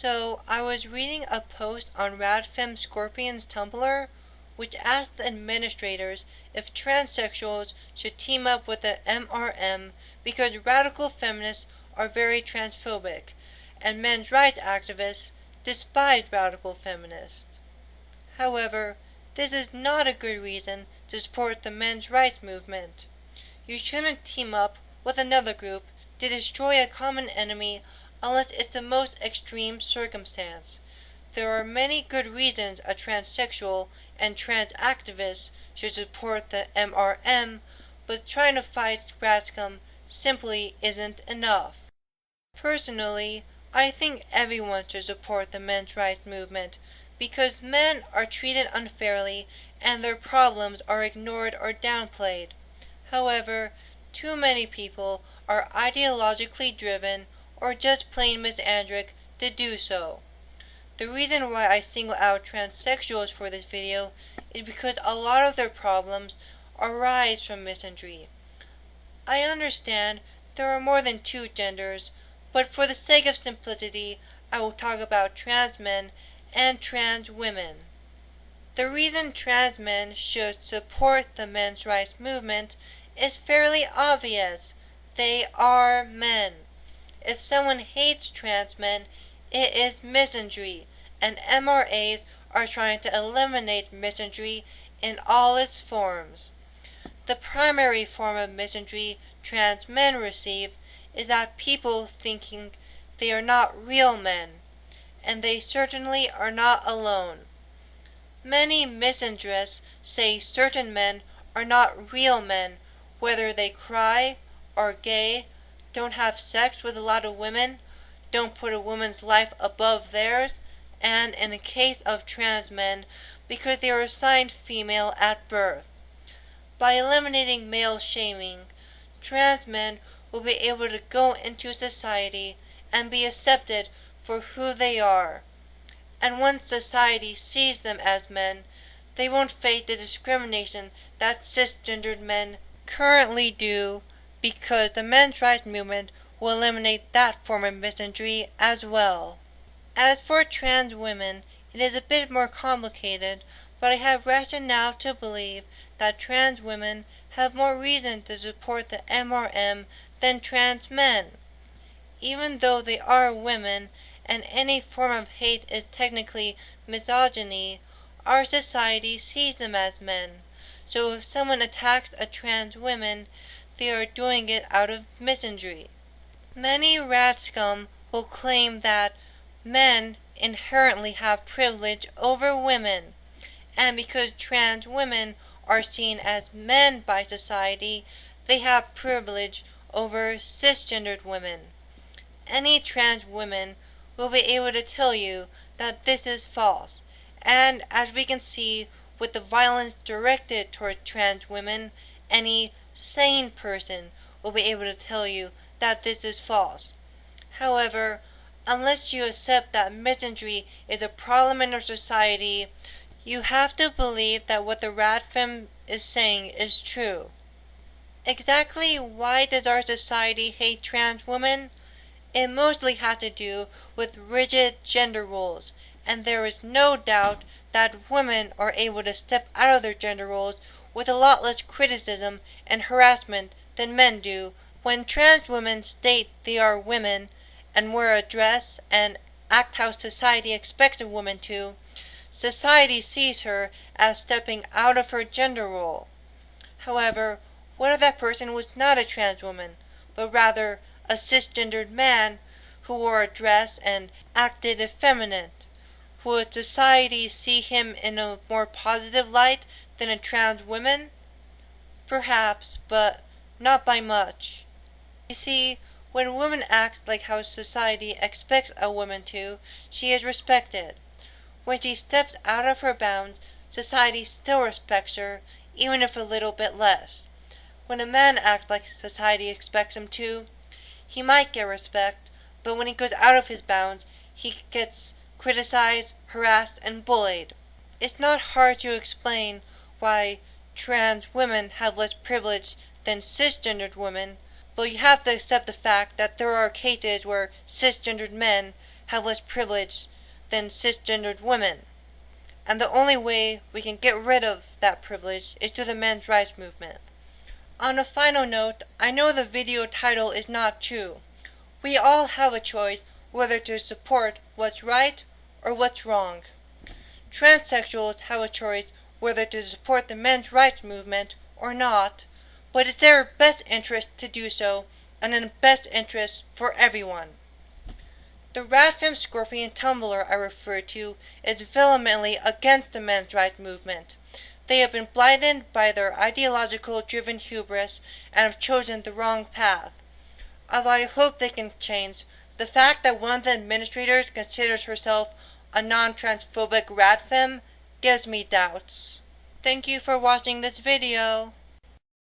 So I was reading a post on Radfem Scorpion's Tumblr, which asked the administrators if transsexuals should team up with the MRM because radical feminists are very transphobic, and men's rights activists despise radical feminists. However, this is not a good reason to support the men's rights movement. You shouldn't team up with another group to destroy a common enemy unless it's the most extreme circumstance. There are many good reasons a transsexual and trans activists should support the MRM, but trying to fight Radfem simply isn't enough. Personally, I think everyone should support the men's rights movement because men are treated unfairly and their problems are ignored or downplayed. However, too many people are ideologically driven or just plain misandric to do so. The reason why I single out transsexuals for this video is because a lot of their problems arise from misandry. I understand there are more than two genders, but for the sake of simplicity, I will talk about trans men and trans women. The reason trans men should support the men's rights movement is fairly obvious. They are men. If someone hates trans men, it is misandry, and MRAs are trying to eliminate misandry in all its forms. The primary form of misandry trans men receive is that people thinking they are not real men, and they certainly are not alone. Many misandrists say certain men are not real men, whether they cry, are gay, don't have sex with a lot of women, don't put a woman's life above theirs, and in the case of trans men, because they are assigned female at birth. By eliminating male shaming, trans men will be able to go into society and be accepted for who they are. And once society sees them as men, they won't face the discrimination that cisgendered men currently do, because the men's rights movement will eliminate that form of misandry as well. As for trans women, it is a bit more complicated, but I have rationale to believe that trans women have more reason to support the MRM than trans men. Even though they are women, and any form of hate is technically misogyny, our society sees them as men. So if someone attacks a trans woman, they are doing it out of misandry. Many rat scum will claim that men inherently have privilege over women, and because trans women are seen as men by society, they have privilege over cisgendered women. Any trans woman will be able to tell you that this is false, and as we can see with the violence directed toward trans women, any sane person will be able to tell you that this is false. However, unless you accept that misandry is a problem in our society, you have to believe that what the Radfem is saying is true. Exactly why does our society hate trans women? It mostly has to do with rigid gender roles, and there is no doubt that women are able to step out of their gender roles with a lot less criticism and harassment than men do. When trans women state they are women and wear a dress and act how society expects a woman to, society sees her as stepping out of her gender role. However, what if that person was not a trans woman, but rather a cisgendered man who wore a dress and acted effeminate? Would society see him in a more positive light than a trans woman? Perhaps, but not by much. You see, when a woman acts like how society expects a woman to, she is respected. When she steps out of her bounds, society still respects her, even if a little bit less. When a man acts like society expects him to, he might get respect, but when he goes out of his bounds, he gets criticized, harassed, and bullied. It's not hard to explain why trans women have less privilege than cisgendered women, but you have to accept the fact that there are cases where cisgendered men have less privilege than cisgendered women. And the only way we can get rid of that privilege is through the men's rights movement. On a final note, I know the video title is not true. We all have a choice whether to support what's right or what's wrong. Transsexuals have a choice whether to support the men's rights movement or not, but it's their best interest to do so, and in the best interest for everyone. The Radfem Scorpion Tumblr I referred to is vehemently against the men's rights movement. They have been blinded by their ideological-driven hubris and have chosen the wrong path. Although I hope they can change, the fact that one of the administrators considers herself a non-transphobic Radfem gives me doubts. Thank you for watching this video.